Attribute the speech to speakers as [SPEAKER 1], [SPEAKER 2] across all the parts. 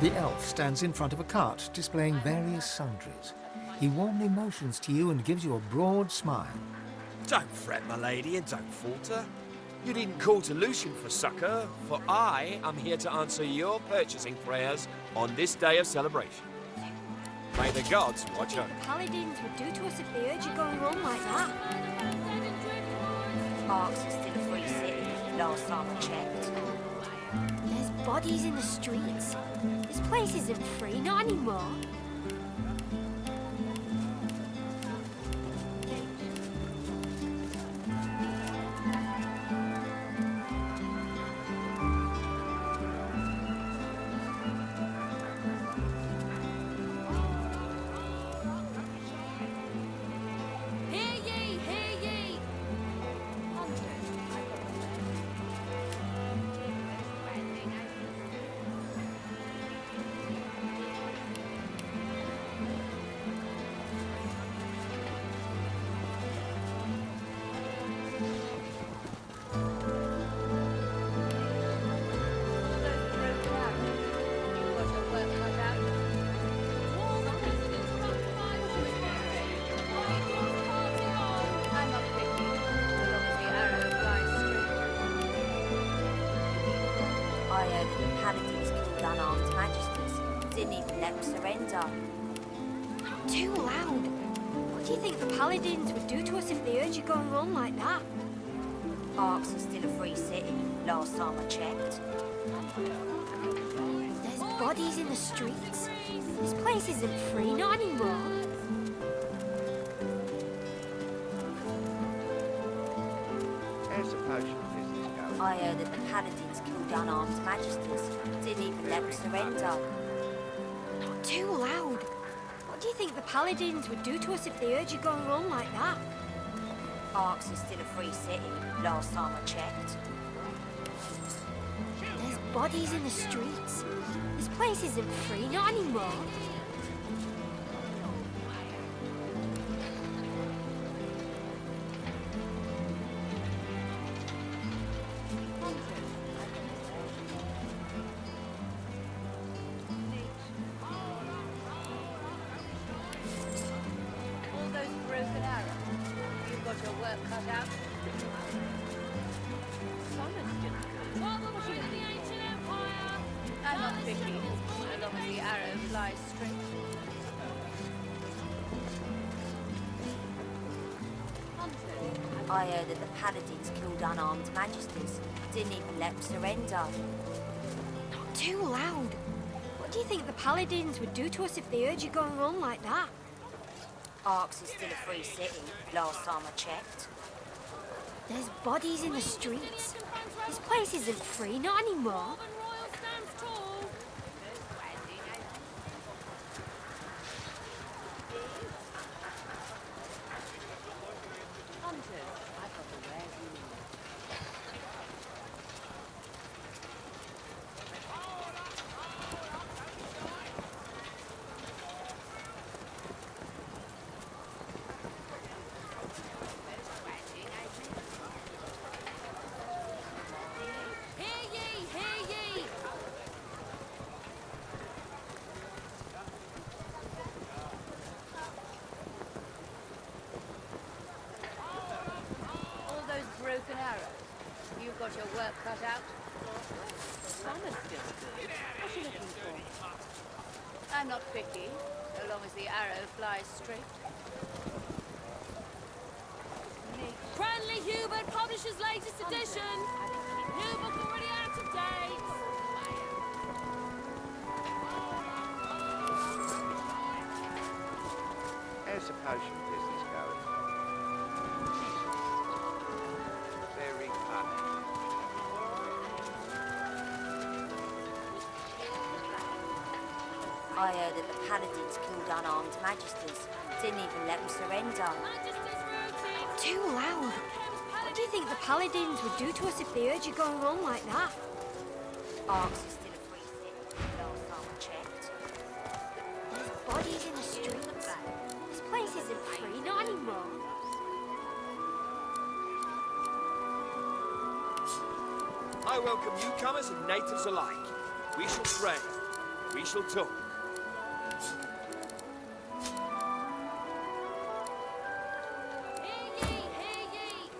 [SPEAKER 1] The elf stands in front of a cart, displaying various sundries. He warmly motions to you and gives you a broad smile.
[SPEAKER 2] Don't fret, my lady, and don't falter. You needn't call to Lucian for succour, for I am here to answer your purchasing prayers on this day of celebration. May the gods watch over.
[SPEAKER 3] The paladins would do to us if they heard you going on like that. Parks are still a free city, last time I checked. There's bodies in the streets. This place isn't free, not anymore. Too loud. What do you think the paladins would do to us if they heard you going on like that? Parks are still a free city, last time I checked. There's bodies in the streets. This place isn't free, not anymore.
[SPEAKER 4] How's the potion business going?
[SPEAKER 3] I heard that the paladins killed unarmed magisters. Didn't even let them surrender. Not too loud. What do you think the paladins would do to us if they heard you going on like that? Arks is still a free city, last time I checked. There's bodies in the streets. This place isn't free, not anymore. I heard that the paladins killed unarmed magisters. Didn't even let them surrender. Not too loud. What do you think the paladins would do to us if they heard you going on like that? Arks is still a free city, last time I checked. There's bodies in the streets. This place isn't free, not anymore.
[SPEAKER 5] Broken arrows. You've got your work cut out. Some are still good. What are you looking for? I'm not picky, so long as the arrow flies straight.
[SPEAKER 6] Cranley Hubert publishes latest edition. New book already out of date.
[SPEAKER 4] How's the potion business going? Very funny.
[SPEAKER 3] I heard that the paladins killed unarmed magisters. Didn't even let them surrender. Too loud. What do you think the paladins would do to us if they heard you going on like that? Arks is still a free city, last time I checked. There's bodies in the streets. This place isn't free, not anymore.
[SPEAKER 2] I welcome newcomers and natives alike. We shall pray. We shall talk.
[SPEAKER 6] Hear ye, hear ye!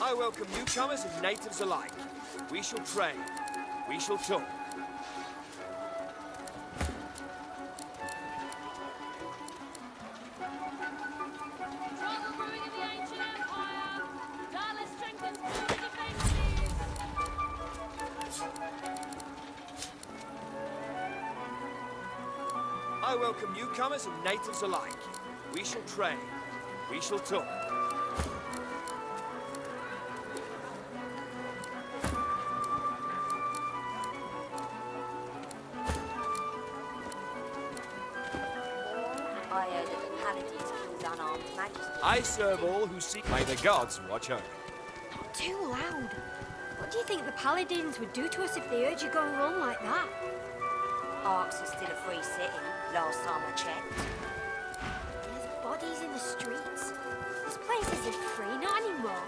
[SPEAKER 2] I welcome newcomers and natives alike. We shall trade. We shall talk.
[SPEAKER 6] Trouble brewing in the ancient empire! Dallas strengthens border defenses!
[SPEAKER 2] I welcome newcomers and natives alike. We shall trade. We shall talk.
[SPEAKER 3] I heard that the paladins killed unarmed magistrates.
[SPEAKER 2] I serve all who seek. May the gods watch over.
[SPEAKER 3] Not too loud. What do you think the paladins would do to us if they heard you going wrong like that? Arks are still a free city, last time I checked. There's bodies in the streets. This place isn't free, not anymore.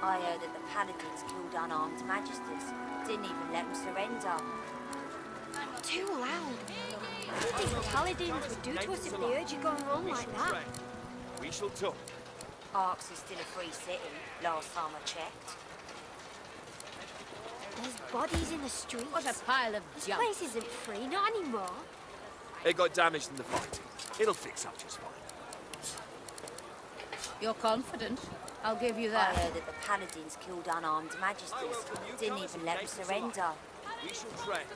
[SPEAKER 3] I heard that the paladins killed unarmed magistrates. Didn't even let them surrender. Too loud. What do you think the paladins would do to us if they heard you going wrong
[SPEAKER 2] We
[SPEAKER 3] like
[SPEAKER 2] shall
[SPEAKER 3] that?
[SPEAKER 2] trade. We shall talk.
[SPEAKER 3] Arks is still a free city, last time I checked. There's bodies in the streets.
[SPEAKER 5] What a pile of
[SPEAKER 3] This
[SPEAKER 5] junk.
[SPEAKER 3] place isn't free, not anymore.
[SPEAKER 2] It got damaged in the fight. It'll fix up just fine.
[SPEAKER 5] You're confident. I'll give you
[SPEAKER 3] I
[SPEAKER 5] that.
[SPEAKER 3] heard that the paladins killed unarmed magistrates. Didn't even let them surrender.
[SPEAKER 2] We shall trade.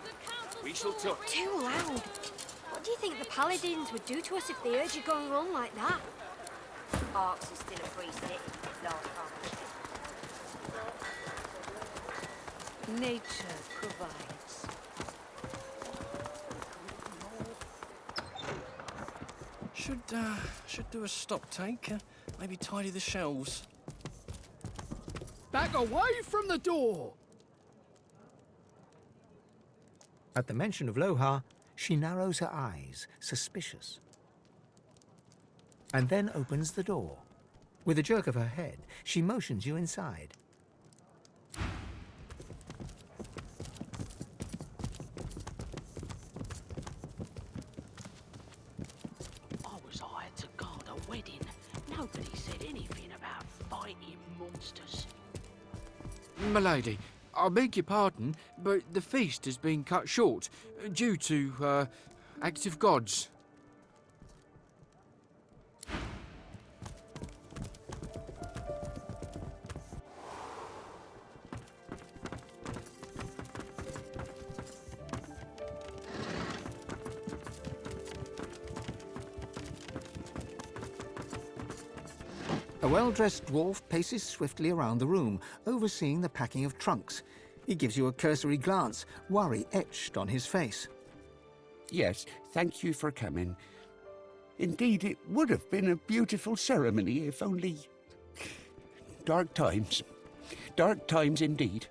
[SPEAKER 2] We shall talk.
[SPEAKER 3] Too loud. What do you think the paladins would do to us if they heard you going wrong like that? Arks is still a free city, last time I checked.
[SPEAKER 5] Nature provides.
[SPEAKER 7] Should do a stock take. Maybe tidy the shelves.
[SPEAKER 8] Back away from the door!
[SPEAKER 1] At the mention of Lohar, she narrows her eyes, suspicious, and then opens the door. With a jerk of her head, she motions you inside.
[SPEAKER 9] I was hired to guard a wedding. Nobody said anything about fighting monsters.
[SPEAKER 8] Milady, I beg your pardon, but the feast has been cut short due to acts of gods.
[SPEAKER 1] A well-dressed dwarf paces swiftly around the room, overseeing the packing of trunks. He gives you a cursory glance, worry etched on his face.
[SPEAKER 9] Yes, thank you for coming. Indeed, it would have been a beautiful ceremony if only... Dark times. Dark times indeed.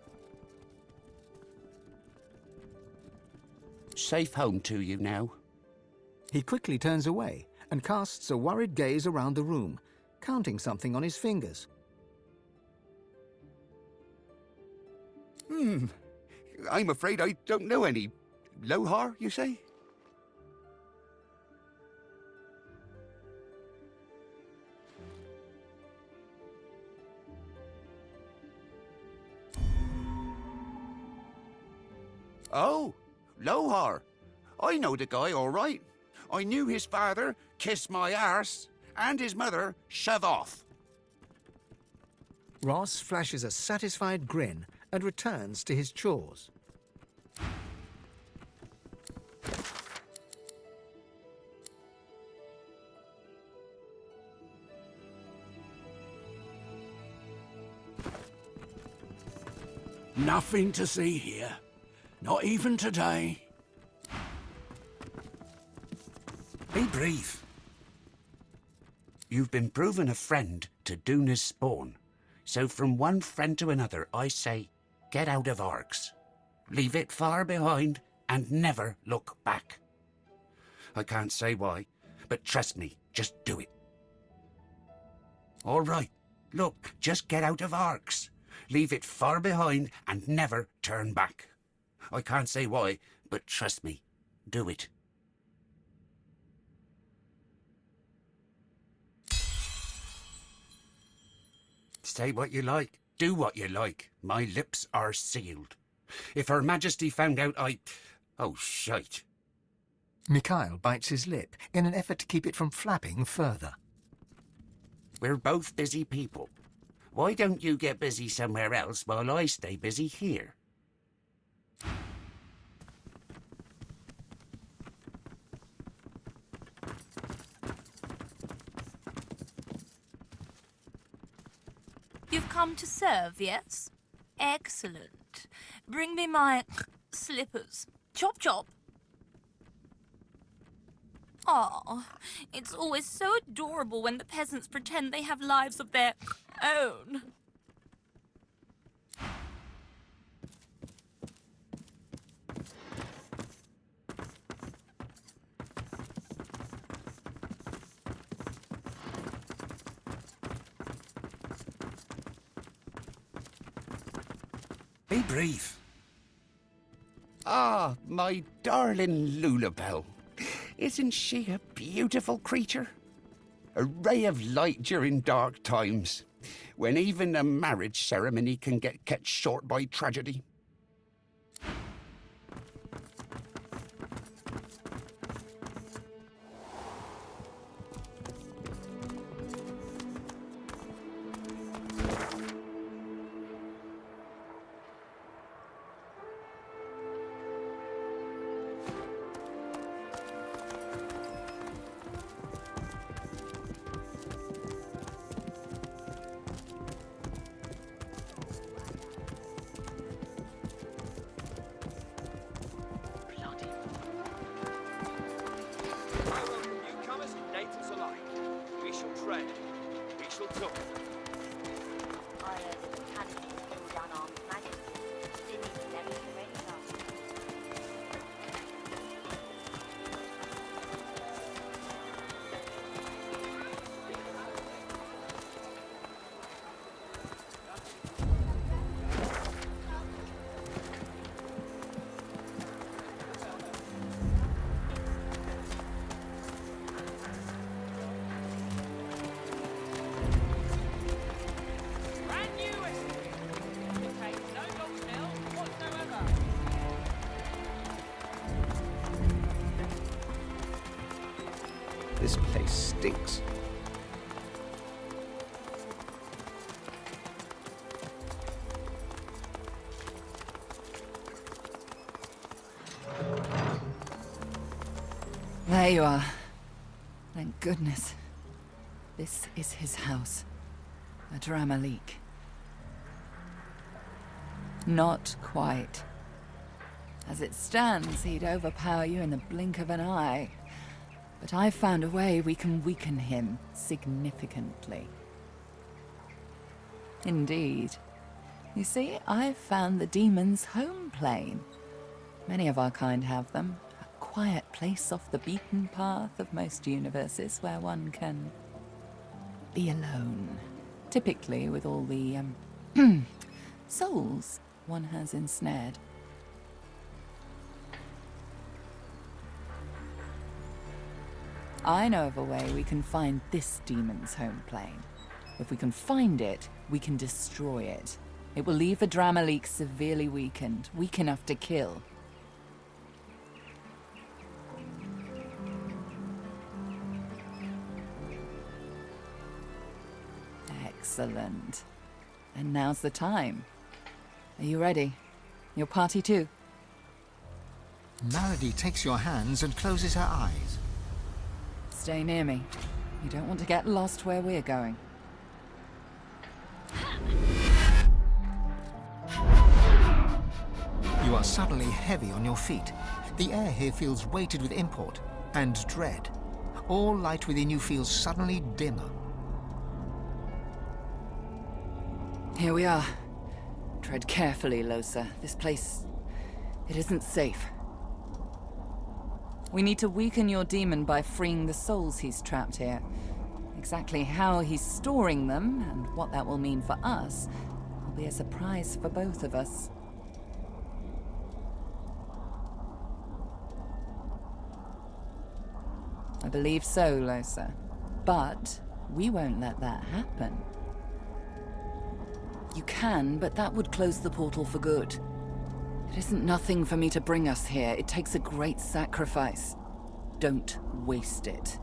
[SPEAKER 9] Safe home to you now.
[SPEAKER 1] He quickly turns away and casts a worried gaze around the room, counting something on his fingers.
[SPEAKER 9] I'm afraid I don't know any. Lohar, you say? Oh, Lohar. I know the guy all right. I knew his father kissed my arse and his mother shove off.
[SPEAKER 1] Ross flashes a satisfied grin and returns to his chores.
[SPEAKER 8] Nothing to see here. Not even today.
[SPEAKER 9] Be brief. You've been proven a friend to Duna's spawn. So from one friend to another, I say, get out of Arks. Leave it far behind and never look back. I can't say why, but trust me, just do it. All right, look, just get out of Arks. Leave it far behind and never turn back. I can't say why, but trust me, do it. Say what you like, do what you like. My lips are sealed. If Her Majesty found out Oh, shite.
[SPEAKER 1] Mikhail bites his lip in an effort to keep it from flapping further.
[SPEAKER 9] We're both busy people. Why don't you get busy somewhere else while I stay busy here?
[SPEAKER 10] You've come to serve, yes? Excellent. Bring me my slippers. Chop chop. Aw, it's always so adorable when the peasants pretend they have lives of their own.
[SPEAKER 9] Be brief. Ah, my darling Lulabelle. Isn't she a beautiful creature? A ray of light during dark times, when even a marriage ceremony can get cut short by tragedy.
[SPEAKER 4] This place stinks.
[SPEAKER 11] There you are. Thank goodness. This is his house, Adramahlihk. Not quite. As it stands, he'd overpower you in the blink of an eye. But I've found a way we can weaken him significantly. Indeed. You see, I've found the demon's home plane. Many of our kind have them. A quiet place off the beaten path of most universes where one can be alone. Typically with all the, souls one has ensnared. I know of a way we can find this demon's home plane. If we can find it, we can destroy it. It will leave Adramahlihk severely weakened, weak enough to kill. Excellent. And now's the time. Are you ready? Your party too?
[SPEAKER 1] Marady takes your hands and closes her eyes.
[SPEAKER 11] Stay near me. You don't want to get lost where we're going.
[SPEAKER 1] You are suddenly heavy on your feet. The air here feels weighted with import and dread. All light within you feels suddenly dimmer.
[SPEAKER 11] Here we are. Tread carefully, Losa. This place... it isn't safe. We need to weaken your demon by freeing the souls he's trapped here. Exactly how he's storing them, and what that will mean for us, will be a surprise for both of us. I believe so, Losa. But we won't let that happen. You can, but that would close the portal for good. It isn't nothing for me to bring us here. It takes a great sacrifice. Don't waste it.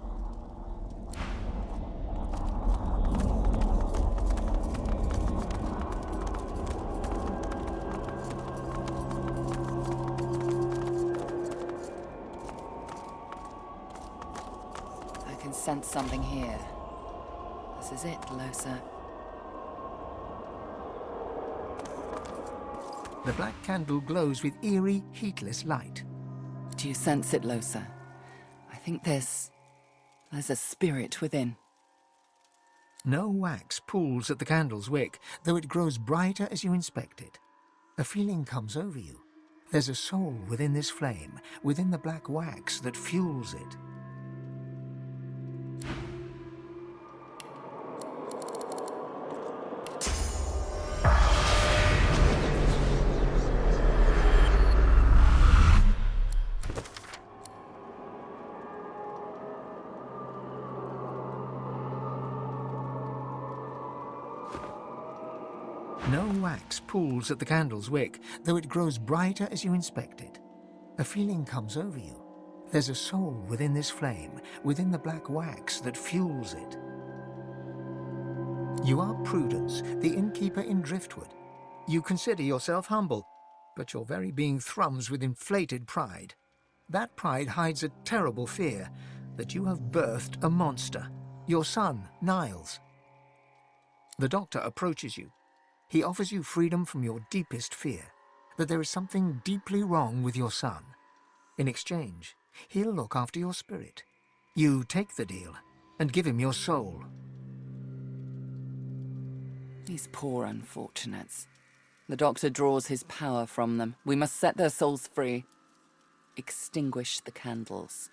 [SPEAKER 11] I can sense something here. This is it, Losa.
[SPEAKER 1] The black candle glows with eerie, heatless light.
[SPEAKER 11] Do you sense it, Losa? I think there's a spirit within.
[SPEAKER 1] No wax pools at the candle's wick, though it grows brighter as you inspect it. A feeling comes over you. There's a soul within this flame, within the black wax that fuels it. No wax pools at the candle's wick, though it grows brighter as you inspect it. A feeling comes over you. There's a soul within this flame, within the black wax that fuels it. You are Prudence, the innkeeper in Driftwood. You consider yourself humble, but your very being thrums with inflated pride. That pride hides a terrible fear that you have birthed a monster, your son, Niles. The doctor approaches you. He offers you freedom from your deepest fear, that there is something deeply wrong with your son. In exchange, he'll look after your spirit. You take the deal and give him your soul.
[SPEAKER 11] These poor unfortunates. The doctor draws his power from them. We must set their souls free. Extinguish the candles.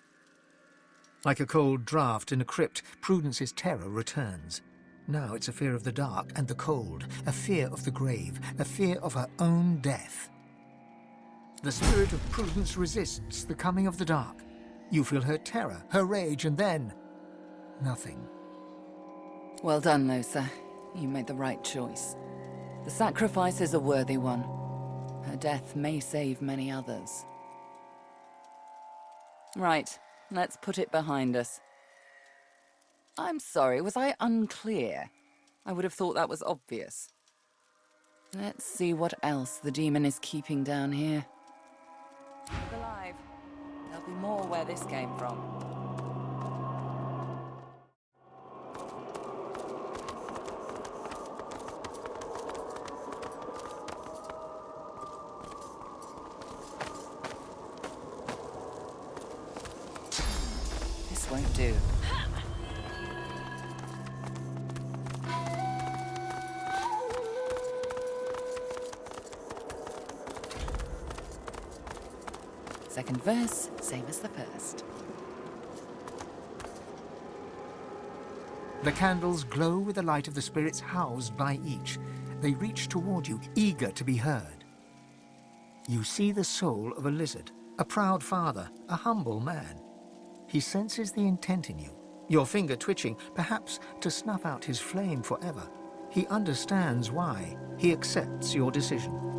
[SPEAKER 1] Like a cold draught in a crypt, Prudence's terror returns. Now it's a fear of the dark and the cold, a fear of the grave, a fear of her own death. The spirit of Prudence resists the coming of the dark. You feel her terror, her rage, and then nothing.
[SPEAKER 11] Well done, Losa. You made the right choice. The sacrifice is a worthy one. Her death may save many others. Right, let's put it behind us. I'm sorry, was I unclear? I would have thought that was obvious. Let's see what else the demon is keeping down here. Keep alive. There'll be more where this came from. This won't do. Second verse, same as the first.
[SPEAKER 1] The candles glow with the light of the spirits housed by each. They reach toward you, eager to be heard. You see the soul of a lizard, a proud father, a humble man. He senses the intent in you, your finger twitching, perhaps to snuff out his flame forever. He understands why. He accepts your decision.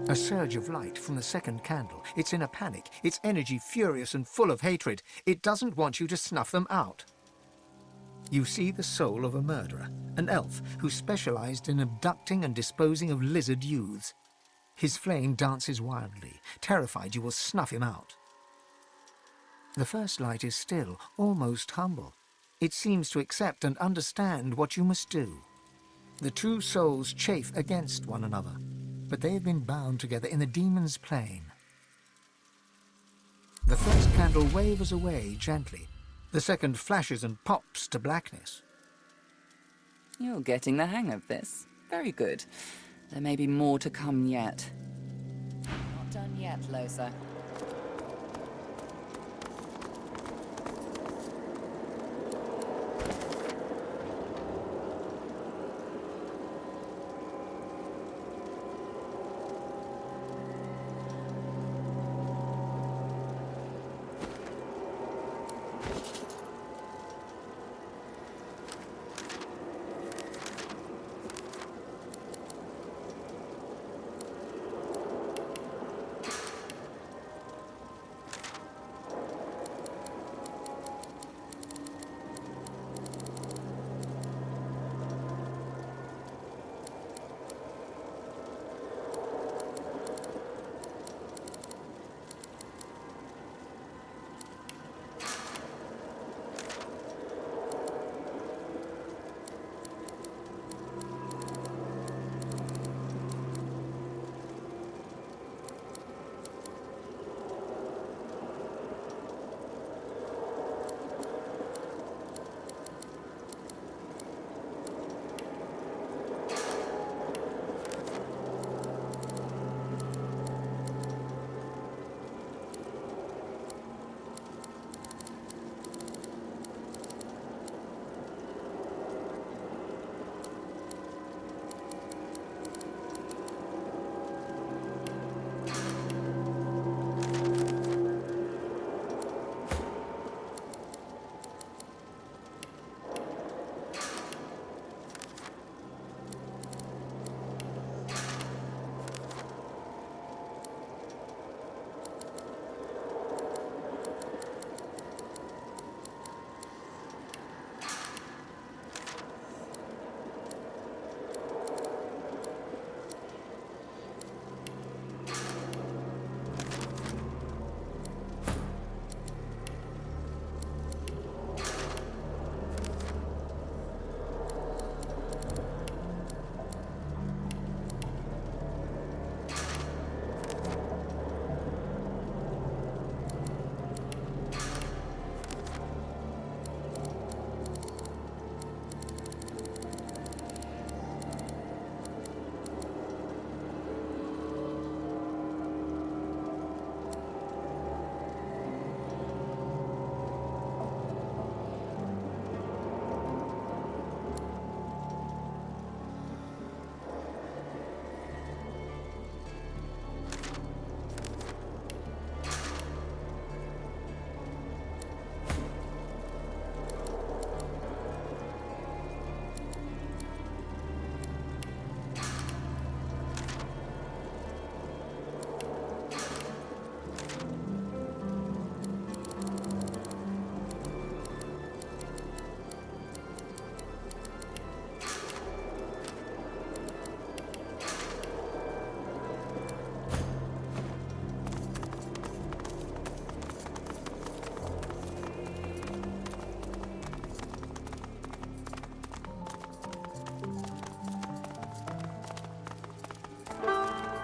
[SPEAKER 1] A surge of light from the second candle. It's in a panic, its energy furious and full of hatred. It doesn't want you to snuff them out. You see the soul of a murderer, an elf who specialized in abducting and disposing of lizard youths. His flame dances wildly, terrified you will snuff him out. The first light is still, almost humble. It seems to accept and understand what you must do. The two souls chafe against one another, but they have been bound together in the demon's plane. The first candle wavers away gently. The second flashes and pops to blackness.
[SPEAKER 11] You're getting the hang of this. Very good. There may be more to come yet. Not done yet, Losa.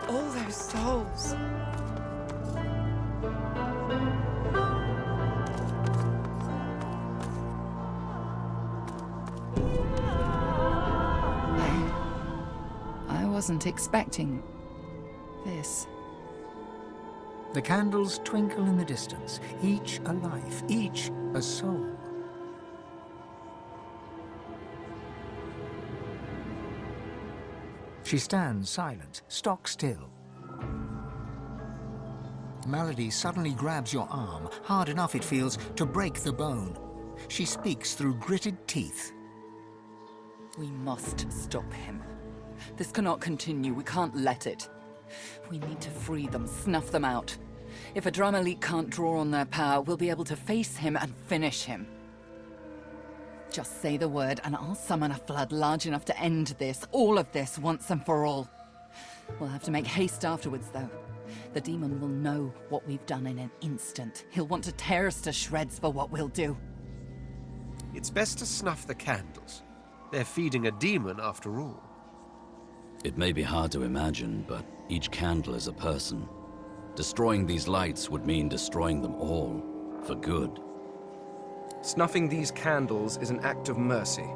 [SPEAKER 11] all those souls. I wasn't expecting this.
[SPEAKER 1] The candles twinkle in the distance, each a life, each a soul. She stands silent, stock still. Malady suddenly grabs your arm, hard enough it feels to break the bone. She speaks through gritted teeth.
[SPEAKER 11] We must stop him. This cannot continue. We can't let it. We need to free them, snuff them out. If Adramahlihk can't draw on their power, we'll be able to face him and finish him. Just say the word and I'll summon a flood large enough to end this, all of this, once and for all. We'll have to make haste afterwards, though. The demon will know what we've done in an instant. He'll want to tear us to shreds for what we'll do.
[SPEAKER 12] It's best to snuff the candles. They're feeding a demon, after all.
[SPEAKER 13] It may be hard to imagine, but each candle is a person. Destroying these lights would mean destroying them all, for good.
[SPEAKER 14] Snuffing these candles is an act of mercy.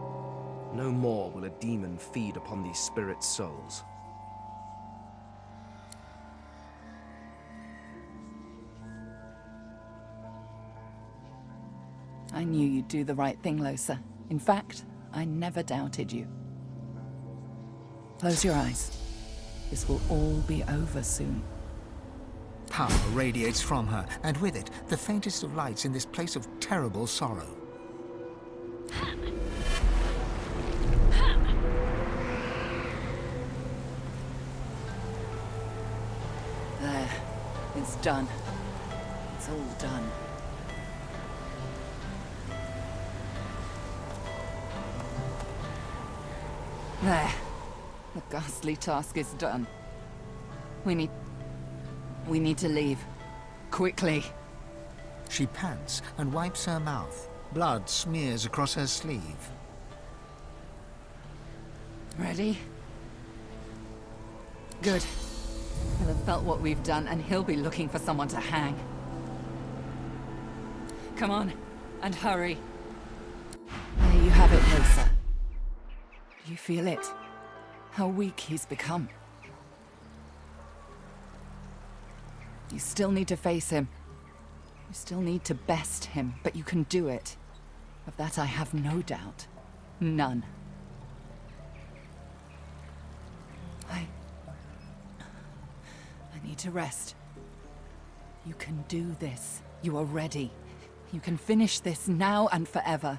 [SPEAKER 14] No more will a demon feed upon these spirits' souls.
[SPEAKER 11] I knew you'd do the right thing, Losa. In fact, I never doubted you. Close your eyes. This will all be over soon.
[SPEAKER 1] Power radiates from her, and with it, the faintest of lights in this place of terrible sorrow.
[SPEAKER 11] There. It's done. It's all done. There. The ghastly task is done. We need to leave. Quickly.
[SPEAKER 1] She pants and wipes her mouth. Blood smears across her sleeve.
[SPEAKER 11] Ready? Good. He'll have felt what we've done, and he'll be looking for someone to hang. Come on, and hurry. There you have it, Losa. Do you feel it? How weak he's become. You still need to face him. You still need to best him, but you can do it. Of that I have no doubt. None. I need to rest. You can do this. You are ready. You can finish this now and forever.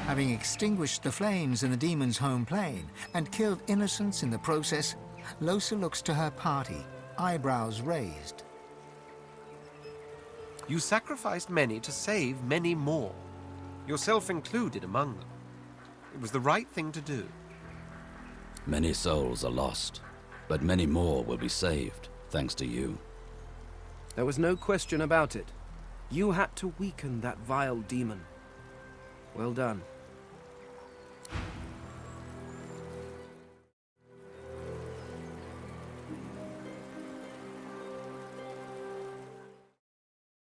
[SPEAKER 1] Having extinguished the flames in the demon's home plane and killed innocents in the process, Losa looks to her party, eyebrows raised.
[SPEAKER 12] You sacrificed many to save many more, yourself included among them. It was the right thing to do.
[SPEAKER 13] Many souls are lost, but many more will be saved, thanks to you.
[SPEAKER 14] There was no question about it. You had to weaken that vile demon. Well done.